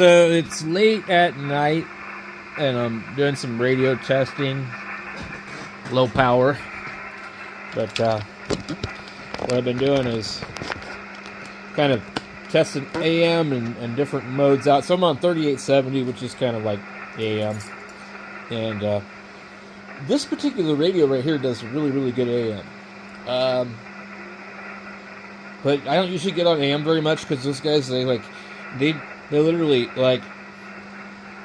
So it's late at night, and I'm doing some radio testing, low power. But what I've been doing is kind of testing AM and different modes out. So I'm on 3870, which is kind of like AM. And this particular radio right here does really, really good AM. But I don't usually get on AM very much because those guys, they literally like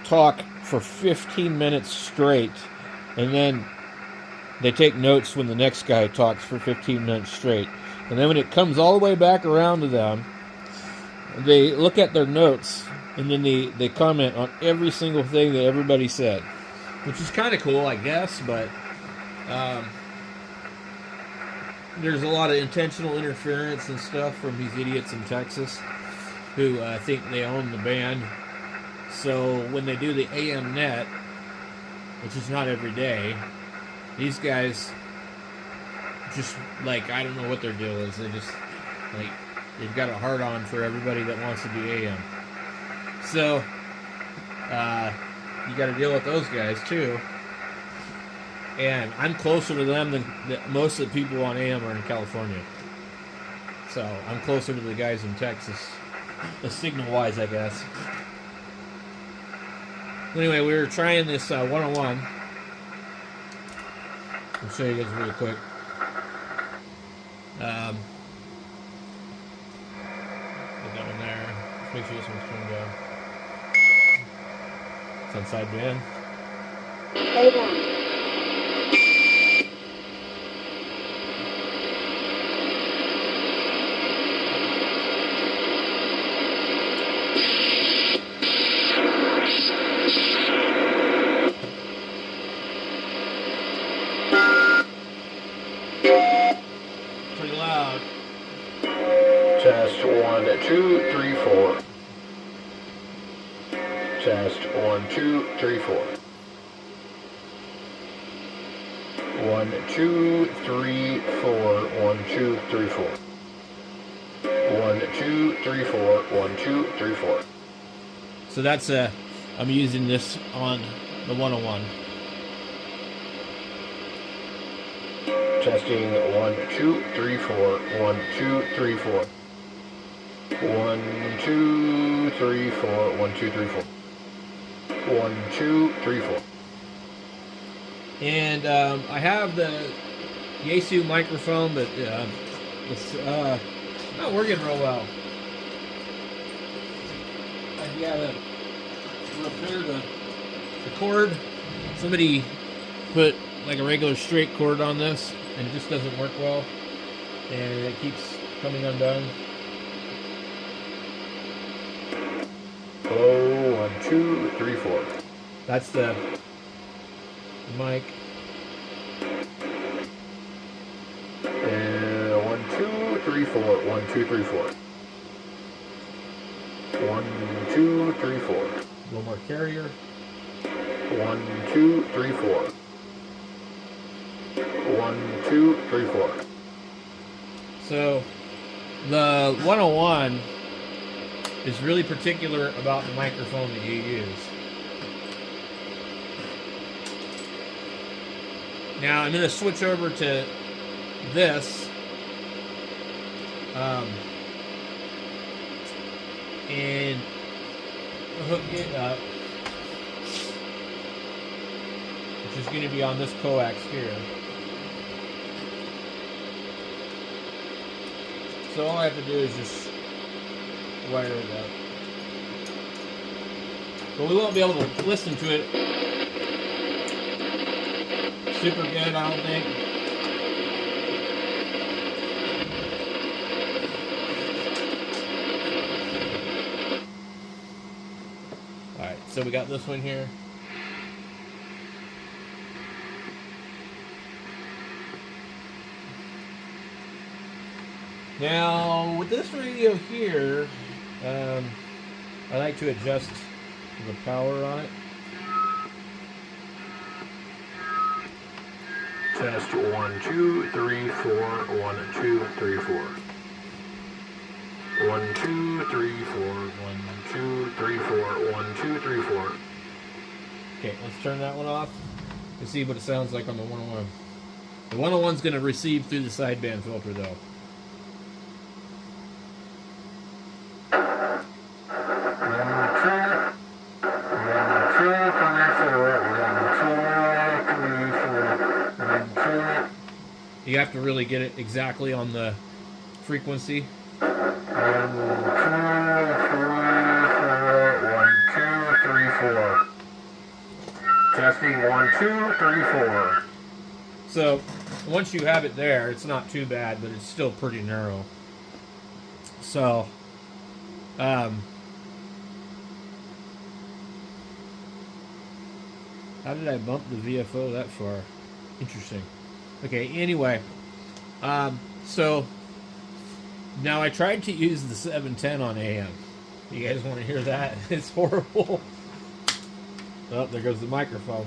talk for 15 minutes straight, and then they take notes when the next guy talks for 15 minutes straight. And then when it comes all the way back around to them, they look at their notes, and then they comment on every single thing that everybody said, which is kind of cool, I guess, but there's a lot of intentional interference and stuff from these idiots in Texas who think they own the band. So when they do the AM net, which is not every day, these guys just, like, I don't know what their deal is. They just, like, they've got a hard-on for everybody that wants to do AM. So, you got to deal with those guys, too. And I'm closer to them than most of the people on AM are in California. So, I'm closer to the guys in Texas, signal-wise, I guess. Anyway, we were trying this 101. I'll show you guys really quick. Put that one there. Let's make sure this one's turned down. It's on sideband. Hold on. Pretty loud. Test 1, 2, 3, 4. Test 1, 2, 3, 4. 1, 2, 3, 4. 1, 2, 3, 4. 1, 2, 3, 4. 1, 2, 3, 4. So that's I'm using this on the 101. Testing 1, 2, 3, 4. 1, 2, 3, 4. 1, 2, 3, 4. 1, 2, 3, 4. 1, 2, 3, 4. And I have the Yaesu microphone, but it's not working real well. I gotta repair the cord. Somebody put like a regular straight cord on this, and it just doesn't work well, and it keeps coming undone. Hello, 1, 2, 3, 4. That's the mic. And 1, 2, 3, 4. 1, 2, 3, 4. 1, 2, 3, 4. A little more carrier. 1, 2, 3, 4. 1, 2, 3, 4. So the 101 is really particular about the microphone that you use. Now I'm going to switch over to this and hook it up, which is going to be on this coax here. So all I have to do is just wire it up. But we won't be able to listen to it super good, I don't think. Alright, so we got this one here. Now, with this radio here, I like to adjust the power on it. Test 1, 2, 3, 4. 1, 2, 3, 4. 1, 2, 3, 4. 1, 2, 3, 4. 1, 2, 3, 4. Okay, let's turn that one off to see what it sounds like on the 101. The 101's going to receive through the sideband filter, though. You have to really get it exactly on the frequency. 1, 2, 3, 4. Testing 1, 2, 3, 4. So once you have it there, it's not too bad, but it's still pretty narrow. So, how did I bump the VFO that far? Interesting. Okay, anyway, so now I tried to use the 710 on AM. You guys want to hear that? It's horrible. Oh, there goes the microphone.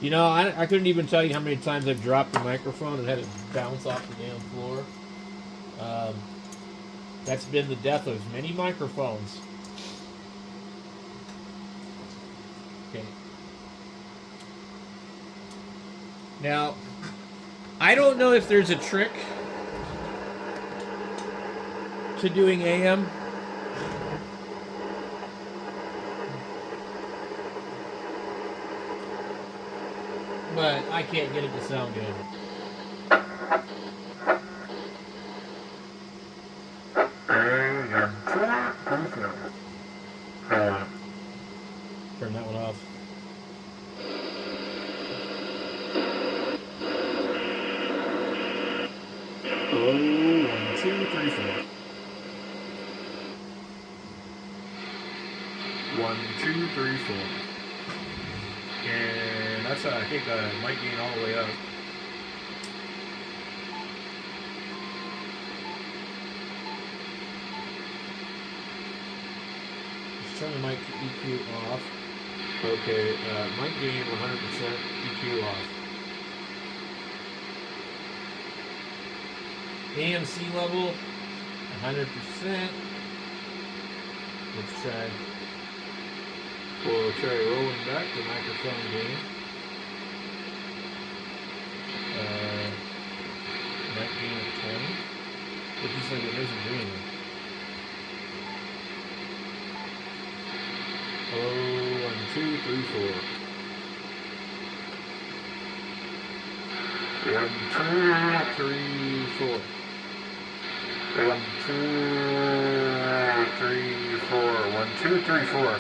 You know, I couldn't even tell you how many times I've dropped the microphone and had it bounce off the damn floor. That's been the death of many microphones. Okay. Now, I don't know if there's a trick to doing AM. But I can't get it to sound good. Turn that one off. Oh, 1, 2, 3, 4. 1, 2, 3, 4. And that's I think mic gain all the way up. Just turn the mic EQ off. Okay, mic gain 100%, EQ off. AMC level 100%. Let's try. We'll try rolling back the microphone gain. Mic gain at 20. It just like it isn't doing it. Oh, 1, 2, 3, 4. 1, 2, 3, 4. 1, 2, 3, 4. 1, 2, 3, 4.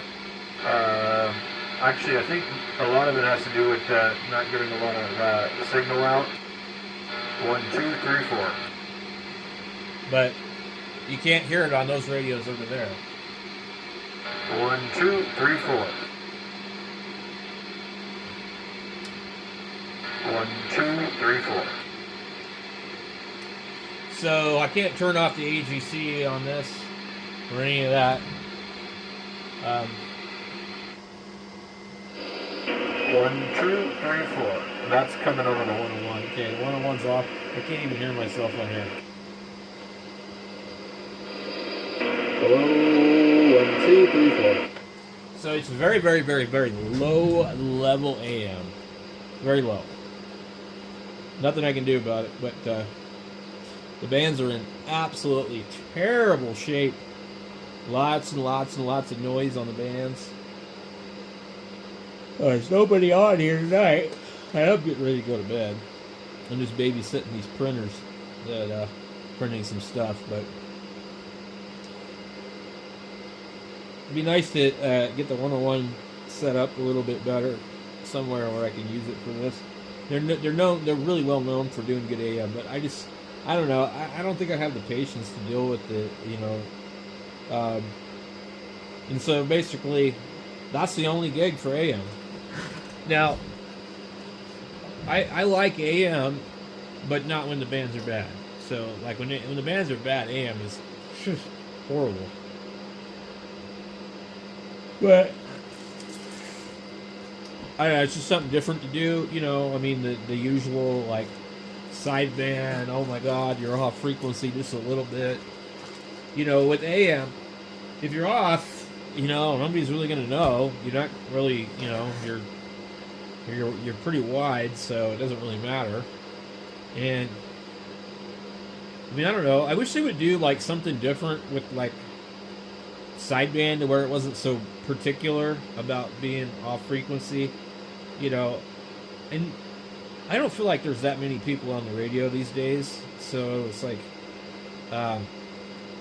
Actually, I think a lot of it has to do with not getting a lot of signal out. 1, 2, 3, 4. But you can't hear it on those radios over there. 1, 2, 3, 4. 1, 2, 3, 4. So I can't turn off the AGC on this or any of that. 1, 2, 3, 4. That's coming over the 101. Okay, the 101's off. I can't even hear myself on here. Oh, 1, 2, 3, 4. So it's very, very, very, very low level AM. Very low. Nothing I can do about it, but the bands are in absolutely terrible shape. Lots and lots and lots of noise on the bands. There's nobody on here tonight. I'm getting ready to go to bed. I'm just babysitting these printers that printing some stuff, but it'd be nice to get the 101 set up a little bit better somewhere where I can use it for this. They're really well known for doing good AM, but I don't know. I don't think I have the patience to deal with it, you know. And so basically, that's the only gig for AM. Now, I like AM, but not when the bands are bad. So, like when the bands are bad, AM is just horrible. But I don't know, it's just something different to do. You know, I mean the usual like sideband. Oh my God, you're off frequency just a little bit. You know, with AM, if you're off, you know, nobody's really going to know. You're not really, you know, you're pretty wide, so it doesn't really matter. And I mean, I don't know. I wish they would do like something different with like sideband to where it wasn't so particular about being off frequency, you know. And I don't feel like there's that many people on the radio these days, so it's like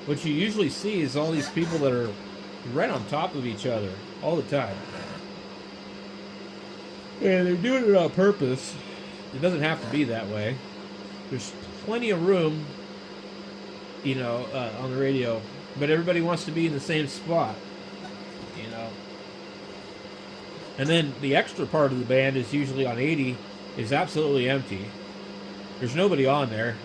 what you usually see is all these people that are right on top of each other all the time. And they're doing it on purpose. It doesn't have to be that way. There's plenty of room, you know, on the radio, but everybody wants to be in the same spot, you know. And then the extra part of the band is usually on 80 is absolutely empty. There's nobody on there.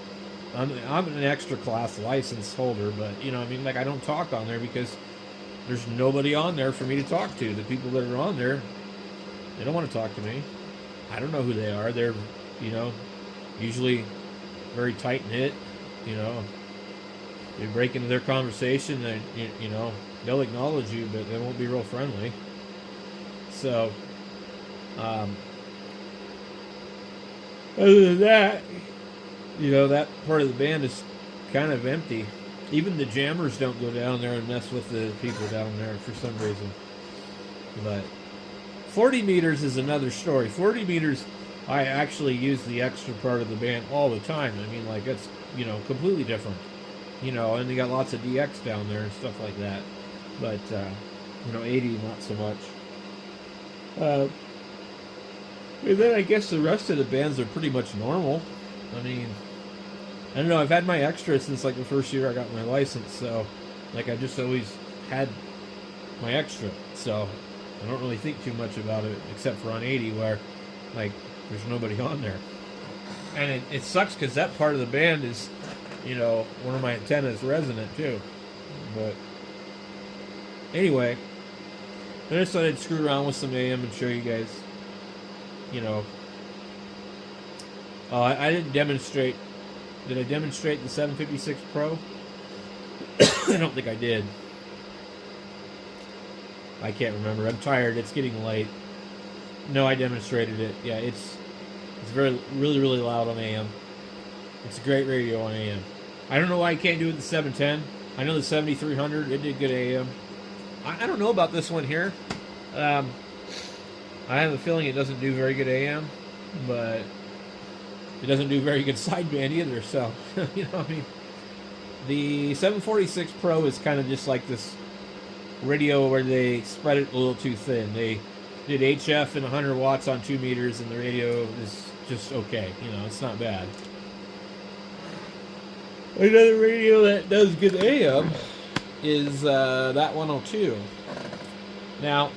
I'm an extra class license holder, but, you know, I mean, like, I don't talk on there because there's nobody on there for me to talk to. The people that are on there, they don't want to talk to me. I don't know who they are. They're, you know, usually very tight-knit, you know. You break into their conversation, and, you know, they'll acknowledge you, but they won't be real friendly. So, other than that, you know, that part of the band is kind of empty. Even the jammers don't go down there and mess with the people down there for some reason. But 40 meters is another story. 40 meters, I actually use the extra part of the band all the time. I mean, like, it's, you know, completely different. You know, and they got lots of DX down there and stuff like that. But, you know, 80, not so much. And then I guess the rest of the bands are pretty much normal. I mean, I don't know, I've had my extra since like the first year I got my license, so like I just always had my extra, so I don't really think too much about it except for on 80 where like there's nobody on there. And it sucks because that part of the band is, you know, one of my antennas resonant too. But anyway, I just thought I'd screw around with some AM and show you guys, you know. I didn't demonstrate. Did I demonstrate the 756 Pro? I don't think I did. I can't remember. I'm tired. It's getting late. No, I demonstrated it. Yeah, it's really loud on AM. It's a great radio on AM. I don't know why I can't do it with the 710. I know the 7300, it did good AM. I don't know about this one here. I have a feeling it doesn't do very good AM, but it doesn't do very good sideband either, so, you know, I mean, the 746 Pro is kind of just like this radio where they spread it a little too thin. They did HF and 100 watts on 2 meters, and the radio is just okay. You know, it's not bad. Another radio that does good AM is that 102. Now,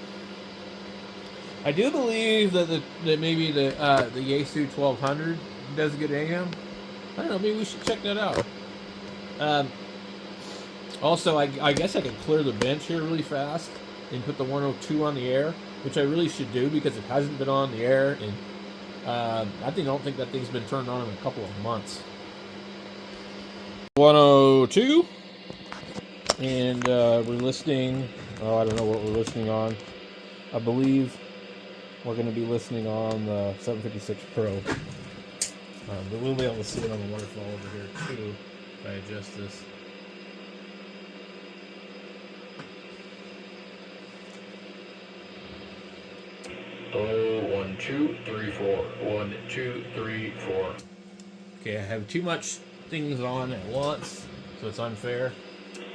I do believe that maybe the Yaesu 1200 does good AM. I don't know, maybe we should check that out. Also, I guess I could clear the bench here really fast and put the 102 on the air, which I really should do because it hasn't been on the air, and I don't think that thing's been turned on in a couple of months. 102, and we're listening. Oh, I don't know what we're listening on. I believe we're going to be listening on the 756 Pro. But we'll be able to see it on the waterfall over here too if I adjust this. Hello, 1 2 3 4. 1 2 3 4. Okay, I have too much things on at once, so it's unfair.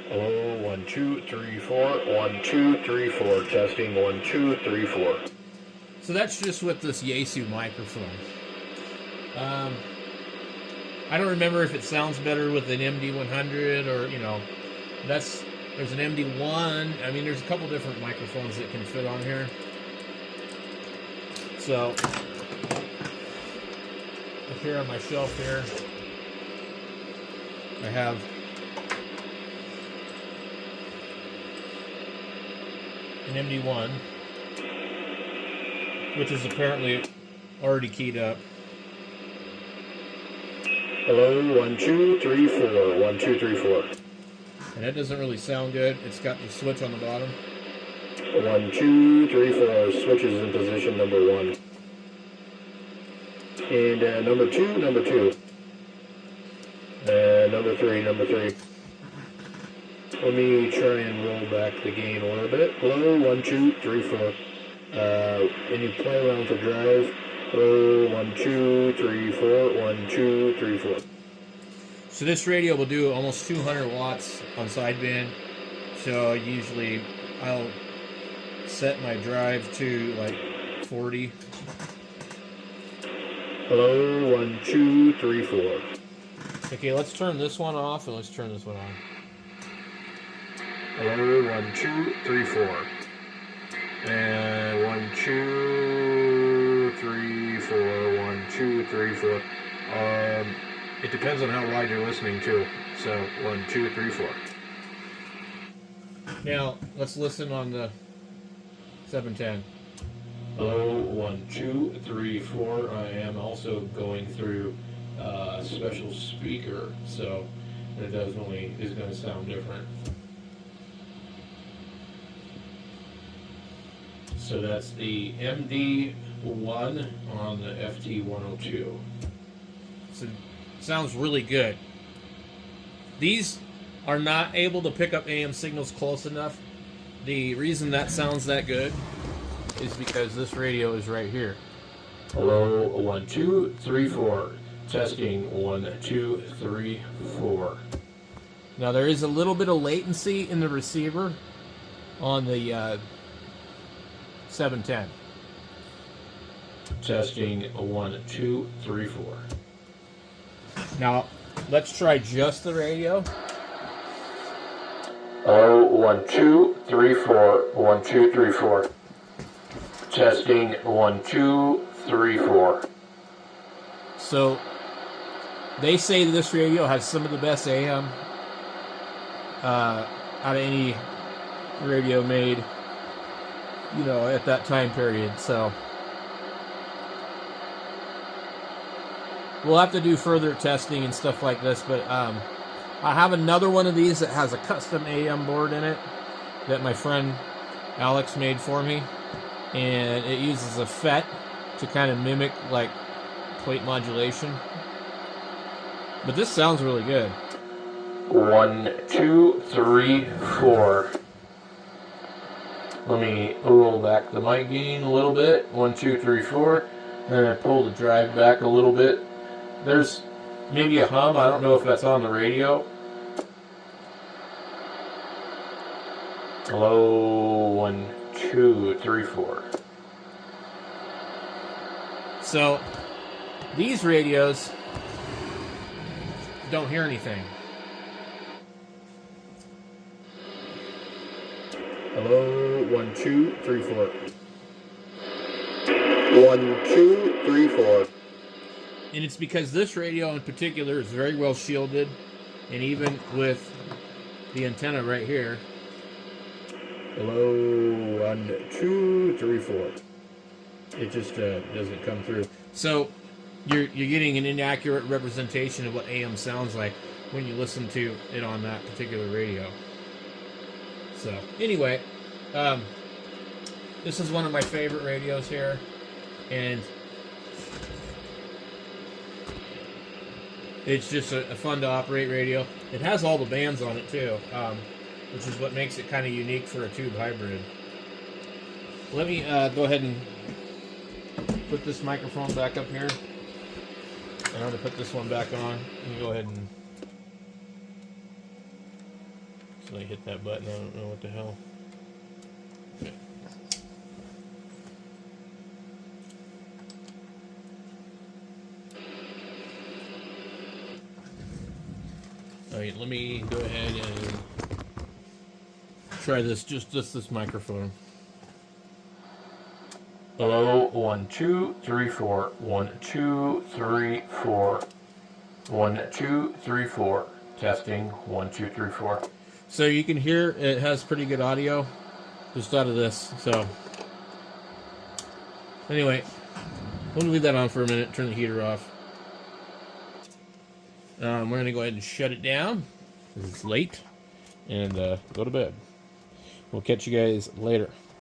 Hello, 1 2 3 4. 1 2 3 4. Testing 1 2 3 4. So that's just with this Yaesu microphone. I don't remember if it sounds better with an MD100 or, you know, there's an MD1. I mean, there's a couple different microphones that can fit on here. So, up here on my shelf here, I have an MD1, which is apparently already keyed up. Hello, 1 2 3 4. 1 2 3 4. And that doesn't really sound good. It's got the switch on the bottom. 1, 2, 3, 4. Switch is in position number 1. And number 2, number 2. Number 3, number 3. Let me try and roll back the gain a little bit. Low, 1, 2, 3, 4. When you play around for drive, low, 1, 2, 3, 4, 1, 2, 3, 4. So this radio will do almost 200 watts on sideband. So usually I'll set my drive to like 40. Hello, 1, 2, 3, 4. Okay, let's turn this one off and let's turn this one on. Hello, 1, 2, 3, 4. And 1, 2, 3, 4. 1, 2, 3, 4. It depends on how wide you're listening to. So 1, 2, 3, 4. Now let's listen on the 710. Hello, 1, 2, 3, 4. I am also going through a special speaker, so it definitely is going to sound different. So that's the MD1 on the FT102. So it sounds really good. These are not able to pick up AM signals close enough. The reason that sounds that good is because this radio is right here. Hello, 1, 2, 3, 4. Testing 1, 2, 3, 4. Now there is a little bit of latency in the receiver on the 710. Testing 1, 2, 3, 4. Now let's try just the radio. Hello, 1, 2, 3, 4. 1, 2, 3, 4. Testing 1, 2, 3, 4. So they say that this radio has some of the best AM out of any radio made, you know, at that time period. So we'll have to do further testing and stuff like this, but I have another one of these that has a custom AM board in it that my friend Alex made for me, and it uses a FET to kind of mimic like plate modulation. But this sounds really good. 1, 2, 3, 4. Let me roll back the mic gain a little bit. 1, 2, 3, 4. Then I pull the drive back a little bit. There's maybe a hum. I don't know if that's on the radio. Hello, 1, 2, 3, 4. So these radios don't hear anything. Hello, 1, 2, 3, 4. 1, 2, 3, 4. And it's because this radio in particular is very well shielded, and even with the antenna right here. Hello, 1, 2, 3, 4. It just doesn't come through. So you're getting an inaccurate representation of what AM sounds like when you listen to it on that particular radio. So anyway, this is one of my favorite radios here, and it's just a fun to operate radio. It has all the bands on it too, which is what makes it kind of unique for a tube hybrid. Let me go ahead and put this microphone back up here. I'm going to put this one back on. Let me go ahead and... So I hit that button, I don't know what the hell. Okay. Alright, let me go ahead and try this, just this microphone. Hello, 1, 2, 3, 4. 1, 2, 3, 4. 1, 2, 3, 4. Testing 1, 2, 3, 4. So you can hear it has pretty good audio just out of this. So anyway, let me leave that on for a minute, turn the heater off. We're going to go ahead and shut it down because it's late. and go to bed. We'll catch you guys later.